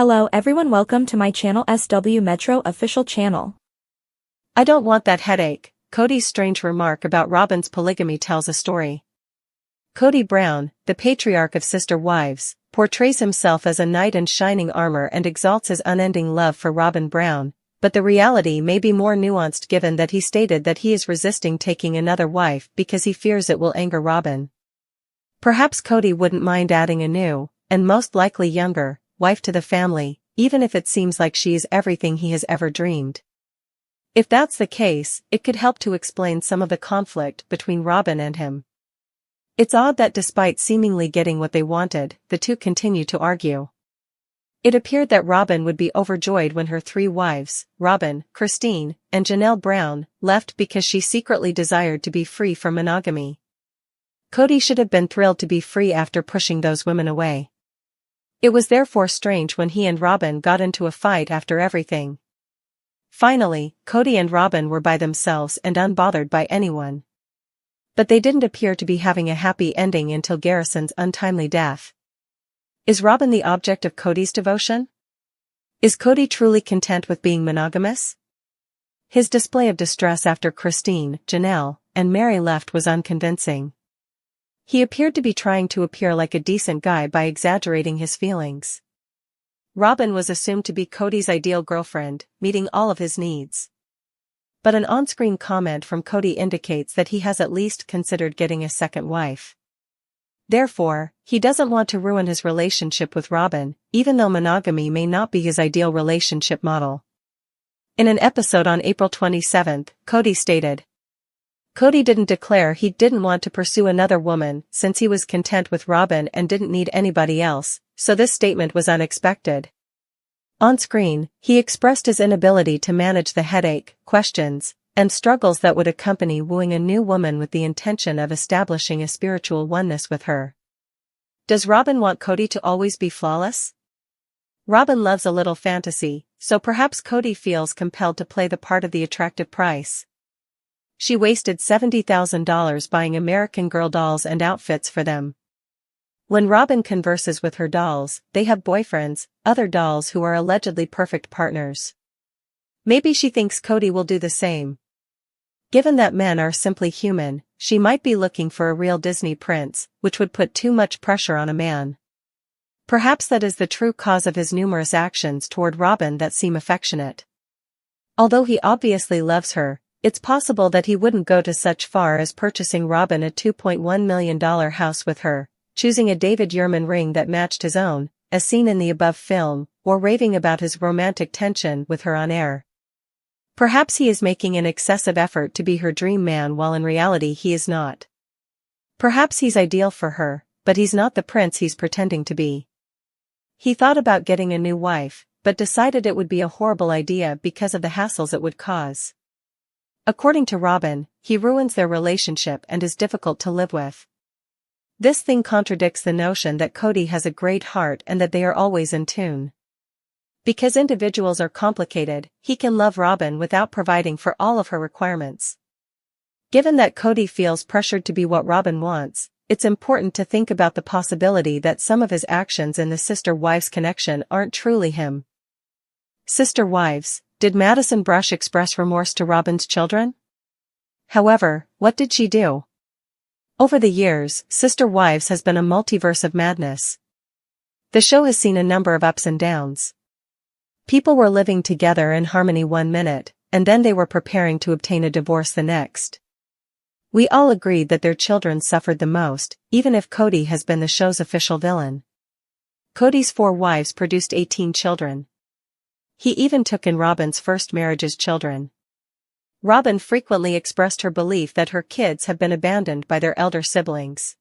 Hello everyone, welcome to my channel SW Metro official channel. I don't want that headache. Kody's strange remark about Robyn's polygamy tells a story. Kody Brown, the patriarch of sister wives, portrays himself as a knight in shining armor and exalts his unending love for Robyn Brown, but the reality may be more nuanced given that he stated that he is resisting taking another wife because he fears it will anger Robyn. Perhaps Kody wouldn't mind adding a new, and most likely younger, wife to the family, even if it seems like she is everything he has ever dreamed. If that's the case, it could help to explain some of the conflict between Robyn and him. It's odd that despite seemingly getting what they wanted, the two continue to argue. It appeared that Robyn would be overjoyed when her three wives, Robyn, Christine, and Janelle Brown, left because she secretly desired to be free from monogamy. Kody should have been thrilled to be free after pushing those women away. It was therefore strange when he and Robyn got into a fight after everything. Finally, Kody and Robyn were by themselves and unbothered by anyone. But they didn't appear to be having a happy ending until Garrison's untimely death. Is Robyn the object of Kody's devotion? Is Kody truly content with being monogamous? His display of distress after Christine, Janelle, and Mary left was unconvincing. He appeared to be trying to appear like a decent guy by exaggerating his feelings. Robyn was assumed to be Kody's ideal girlfriend, meeting all of his needs. But an on-screen comment from Kody indicates that he has at least considered getting a second wife. Therefore, he doesn't want to ruin his relationship with Robyn, even though monogamy may not be his ideal relationship model. In an episode on April 27, Kody stated, Kody didn't declare he didn't want to pursue another woman since he was content with Robyn and didn't need anybody else, so this statement was unexpected. On screen, he expressed his inability to manage the headache, questions, and struggles that would accompany wooing a new woman with the intention of establishing a spiritual oneness with her. Does Robyn want Kody to always be flawless? Robyn loves a little fantasy, so perhaps Kody feels compelled to play the part of the attractive price. She wasted $70,000 buying American Girl dolls and outfits for them. When Robyn converses with her dolls, they have boyfriends, other dolls who are allegedly perfect partners. Maybe she thinks Kody will do the same. Given that men are simply human, she might be looking for a real Disney prince, which would put too much pressure on a man. Perhaps that is the true cause of his numerous actions toward Robyn that seem affectionate. Although he obviously loves her, it's possible that he wouldn't go to such far as purchasing Robyn a $2.1 million house with her, choosing a David Yurman ring that matched his own, as seen in the above film, or raving about his romantic tension with her on air. Perhaps he is making an excessive effort to be her dream man while in reality he is not. Perhaps he's ideal for her, but he's not the prince he's pretending to be. He thought about getting a new wife, but decided it would be a horrible idea because of the hassles it would cause. According to Robyn, he ruins their relationship and is difficult to live with. This thing contradicts the notion that Kody has a great heart and that they are always in tune. Because individuals are complicated, he can love Robyn without providing for all of her requirements. Given that Kody feels pressured to be what Robyn wants, it's important to think about the possibility that some of his actions in the sister-wives connection aren't truly him. Sister wives. Did Madison Brush express remorse to Robyn's children? However, what did she do? Over the years, Sister Wives has been a multiverse of madness. The show has seen a number of ups and downs. People were living together in harmony one minute, and then they were preparing to obtain a divorce the next. We all agreed that their children suffered the most, even if Kody has been the show's official villain. Kody's 4 wives produced 18 children. He even took in Robyn's first marriage's children. Robyn frequently expressed her belief that her kids have been abandoned by their elder siblings.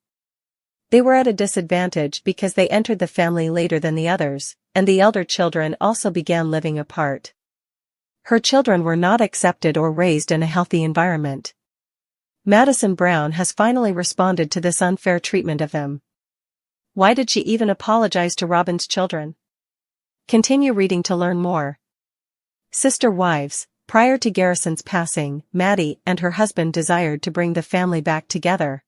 They were at a disadvantage because they entered the family later than the others, and the elder children also began living apart. Her children were not accepted or raised in a healthy environment. Madison Brown has finally responded to this unfair treatment of them. Why did she even apologize to Robyn's children? Continue reading to learn more. Sister wives. Prior to Garrison's passing, Maddie and her husband desired to bring the family back together.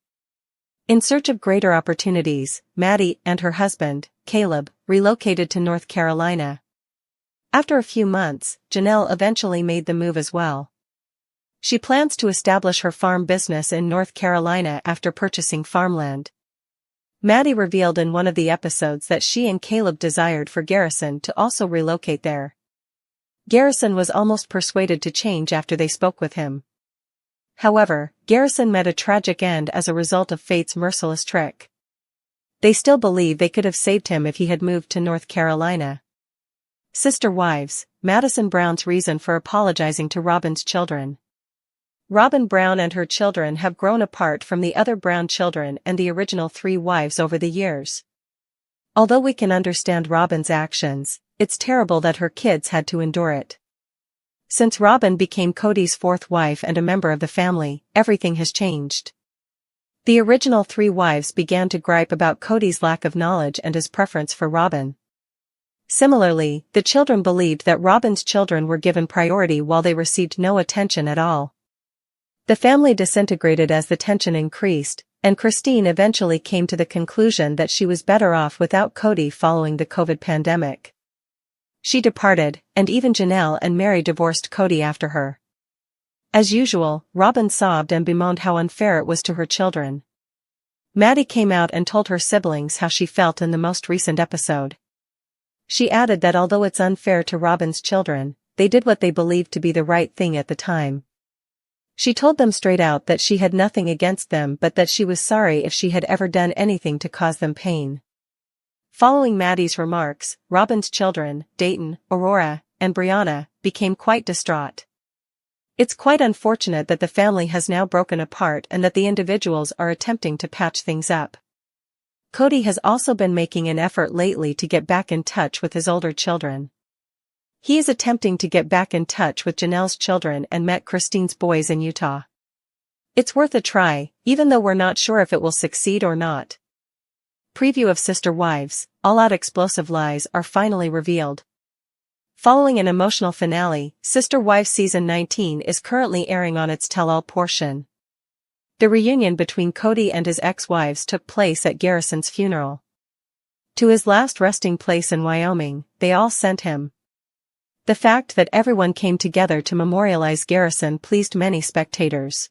In search of greater opportunities, Maddie and her husband, Caleb, relocated to North Carolina. After a few months, Janelle eventually made the move as well. She plans to establish her farm business in North Carolina after purchasing farmland. Maddie revealed in one of the episodes that she and Caleb desired for Garrison to also relocate there. Garrison was almost persuaded to change after they spoke with him. However, Garrison met a tragic end as a result of fate's merciless trick. They still believe they could have saved him if he had moved to North Carolina. Sister Wives, Madison Brown's reason for apologizing to Robyn's children. Robyn Brown and her children have grown apart from the other Brown children and the original 3 wives over the years. Although we can understand Robyn's actions, it's terrible that her kids had to endure it. Since Robyn became Kody's 4th wife and a member of the family, everything has changed. The original 3 wives began to gripe about Kody's lack of knowledge and his preference for Robyn. Similarly, the children believed that Robyn's children were given priority while they received no attention at all. The family disintegrated as the tension increased, and Christine eventually came to the conclusion that she was better off without Kody following the COVID pandemic. She departed, and even Janelle and Mary divorced Kody after her. As usual, Robyn sobbed and bemoaned how unfair it was to her children. Maddie came out and told her siblings how she felt in the most recent episode. She added that although it's unfair to Robyn's children, they did what they believed to be the right thing at the time. She told them straight out that she had nothing against them but that she was sorry if she had ever done anything to cause them pain. Following Maddie's remarks, Robyn's children, Dayton, Aurora, and Brianna, became quite distraught. It's quite unfortunate that the family has now broken apart and that the individuals are attempting to patch things up. Kody has also been making an effort lately to get back in touch with his older children. He is attempting to get back in touch with Janelle's children and met Christine's boys in Utah. It's worth a try, even though we're not sure if it will succeed or not. Preview of Sister Wives, all-out explosive lies are finally revealed. Following an emotional finale, Sister Wives Season 19 is currently airing on its tell-all portion. The reunion between Kody and his ex-wives took place at Garrison's funeral. To his last resting place in Wyoming, they all sent him. The fact that everyone came together to memorialize Garrison pleased many spectators.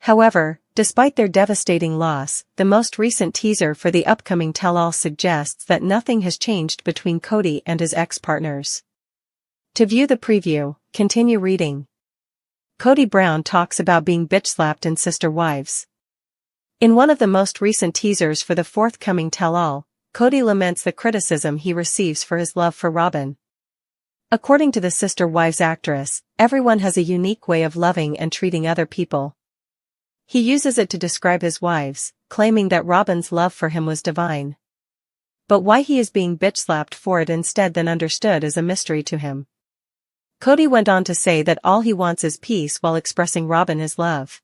However, despite their devastating loss, the most recent teaser for the upcoming tell-all suggests that nothing has changed between Kody and his ex-partners. To view the preview, continue reading. Kody Brown talks about being bitch-slapped in Sister Wives. In one of the most recent teasers for the forthcoming tell-all, Kody laments the criticism he receives for his love for Robyn. According to the Sister Wives actress, everyone has a unique way of loving and treating other people. He uses it to describe his wives, claiming that Robyn's love for him was divine. But why he is being bitch-slapped for it instead than understood is a mystery to him. Kody went on to say that all he wants is peace while expressing Robyn his love.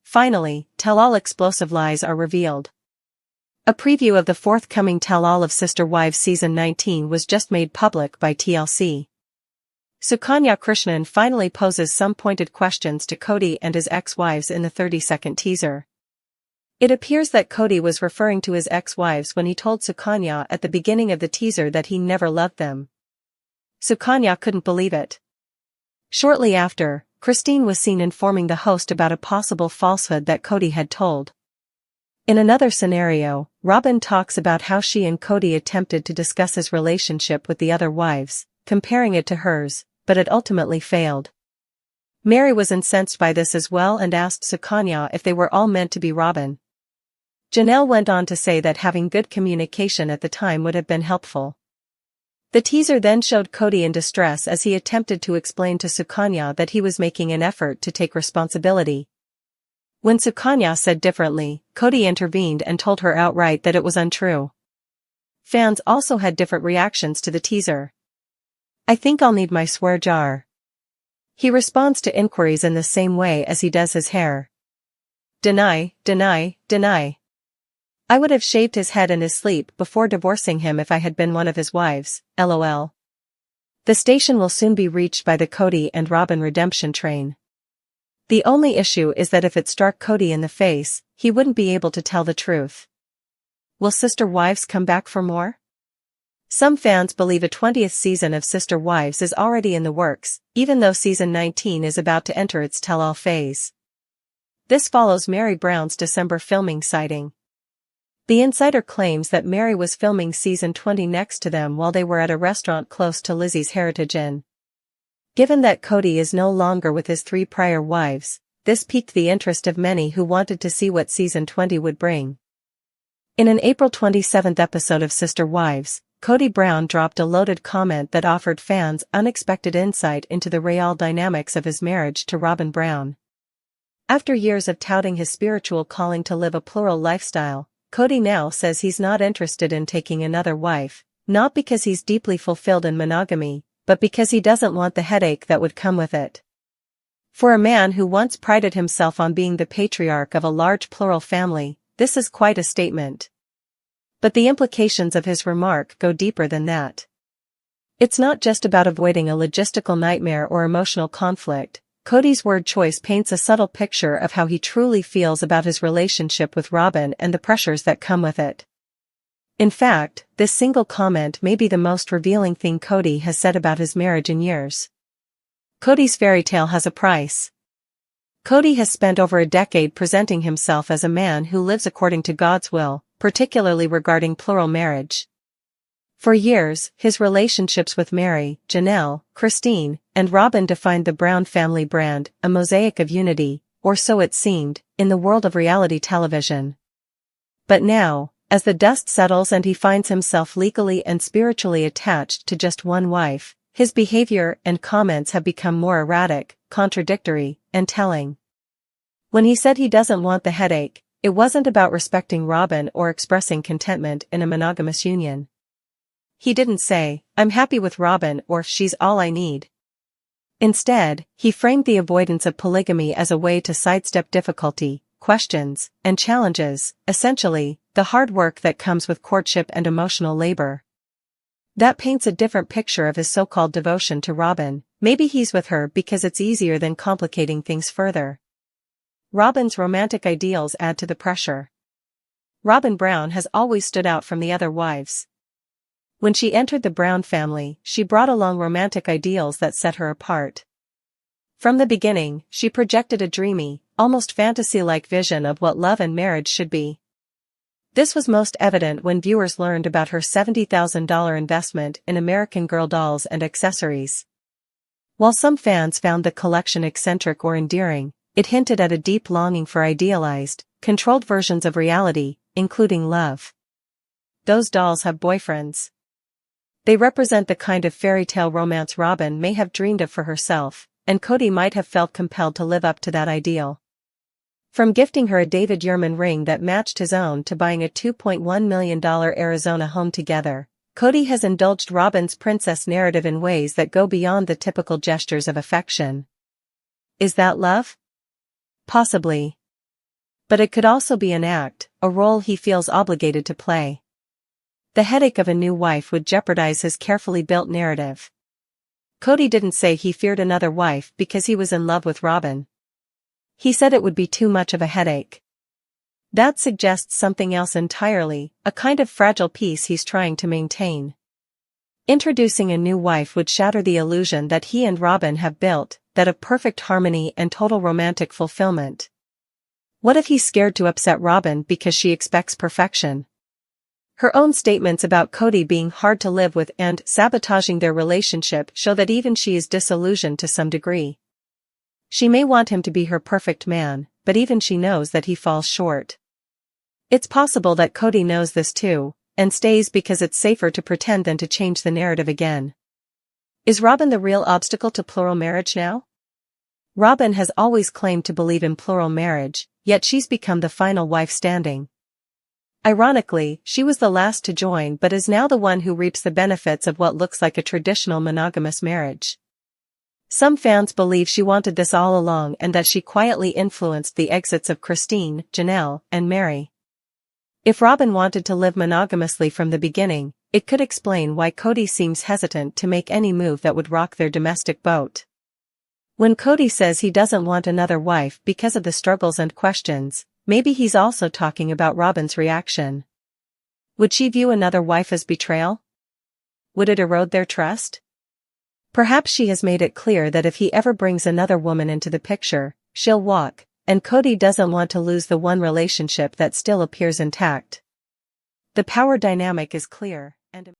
Finally, tell-all explosive lies are revealed. A preview of the forthcoming tell-all of Sister Wives Season 19 was just made public by TLC. Sukanya Krishnan finally poses some pointed questions to Kody and his ex-wives in the 30-second teaser. It appears that Kody was referring to his ex-wives when he told Sukanya at the beginning of the teaser that he never loved them. Sukanya couldn't believe it. Shortly after, Christine was seen informing the host about a possible falsehood that Kody had told. In another scenario, Robyn talks about how she and Kody attempted to discuss his relationship with the other wives, comparing it to hers, but it ultimately failed. Mary was incensed by this as well and asked Sukanya if they were all meant to be Robyn. Janelle went on to say that having good communication at the time would have been helpful. The teaser then showed Kody in distress as he attempted to explain to Sukanya that he was making an effort to take responsibility. When Sukanya said differently, Kody intervened and told her outright that it was untrue. Fans also had different reactions to the teaser. "I think I'll need my swear jar." He responds to inquiries in the same way as he does his hair. "Deny, deny, deny. I would have shaved his head in his sleep before divorcing him if I had been one of his wives, LOL. The station will soon be reached by the Kody and Robyn redemption train. The only issue is that if it struck Kody in the face, he wouldn't be able to tell the truth. Will Sister Wives come back for more? Some fans believe a 20th season of Sister Wives is already in the works, even though season 19 is about to enter its tell-all phase. This follows Meri Brown's December filming sighting. The insider claims that Meri was filming season 20 next to them while they were at a restaurant close to Lizzie's Heritage Inn. Given that Kody is no longer with his 3 prior wives, this piqued the interest of many who wanted to see what season 20 would bring. In an April 27 episode of Sister Wives, Kody Brown dropped a loaded comment that offered fans unexpected insight into the real dynamics of his marriage to Robyn Brown. After years of touting his spiritual calling to live a plural lifestyle, Kody now says he's not interested in taking another wife, not because he's deeply fulfilled in monogamy, but because he doesn't want the headache that would come with it. For a man who once prided himself on being the patriarch of a large plural family, this is quite a statement. But the implications of his remark go deeper than that. It's not just about avoiding a logistical nightmare or emotional conflict. Kody's word choice paints a subtle picture of how he truly feels about his relationship with Robyn and the pressures that come with it. In fact, this single comment may be the most revealing thing Kody has said about his marriage in years. Kody's fairy tale has a price. Kody has spent over a decade presenting himself as a man who lives according to God's will, particularly regarding plural marriage. For years, his relationships with Meri, Janelle, Christine, and Robyn defined the Brown family brand, a mosaic of unity, or so it seemed, in the world of reality television. But now, as the dust settles and he finds himself legally and spiritually attached to just one wife, his behavior and comments have become more erratic, contradictory, and telling. When he said he doesn't want the headache, it wasn't about respecting Robyn or expressing contentment in a monogamous union. He didn't say, "I'm happy with Robyn" or "she's all I need." Instead, he framed the avoidance of polygamy as a way to sidestep difficulty, questions, and challenges, essentially, the hard work that comes with courtship and emotional labor. That paints a different picture of his so-called devotion to Robyn. Maybe he's with her because it's easier than complicating things further. Robyn's romantic ideals add to the pressure. Robyn Brown has always stood out from the other wives. When she entered the Brown family, she brought along romantic ideals that set her apart. From the beginning, she projected a dreamy, almost fantasy-like vision of what love and marriage should be. This was most evident when viewers learned about her $70,000 investment in American Girl dolls and accessories. While some fans found the collection eccentric or endearing, it hinted at a deep longing for idealized, controlled versions of reality, including love. Those dolls have boyfriends. They represent the kind of fairy tale romance Robyn may have dreamed of for herself, and Kody might have felt compelled to live up to that ideal. From gifting her a David Yurman ring that matched his own to buying a $2.1 million Arizona home together, Kody has indulged Robyn's princess narrative in ways that go beyond the typical gestures of affection. Is that love? Possibly. But it could also be an act, a role he feels obligated to play. The headache of a new wife would jeopardize his carefully built narrative. Kody didn't say he feared another wife because he was in love with Robyn. He said it would be too much of a headache. That suggests something else entirely, a kind of fragile peace he's trying to maintain. Introducing a new wife would shatter the illusion that he and Robyn have built, that of perfect harmony and total romantic fulfillment. What if he's scared to upset Robyn because she expects perfection? Her own statements about Kody being hard to live with and sabotaging their relationship show that even she is disillusioned to some degree. She may want him to be her perfect man, but even she knows that he falls short. It's possible that Kody knows this too, and stays because it's safer to pretend than to change the narrative again. Is Robyn the real obstacle to plural marriage now? Robyn has always claimed to believe in plural marriage, yet she's become the final wife standing. Ironically, she was the last to join but is now the one who reaps the benefits of what looks like a traditional monogamous marriage. Some fans believe she wanted this all along and that she quietly influenced the exits of Christine, Janelle, and Meri. If Robyn wanted to live monogamously from the beginning, it could explain why Kody seems hesitant to make any move that would rock their domestic boat. When Kody says he doesn't want another wife because of the struggles and questions, maybe he's also talking about Robyn's reaction. Would she view another wife as betrayal? Would it erode their trust? Perhaps she has made it clear that if he ever brings another woman into the picture, she'll walk, and Kody doesn't want to lose the one relationship that still appears intact. The power dynamic is clear, and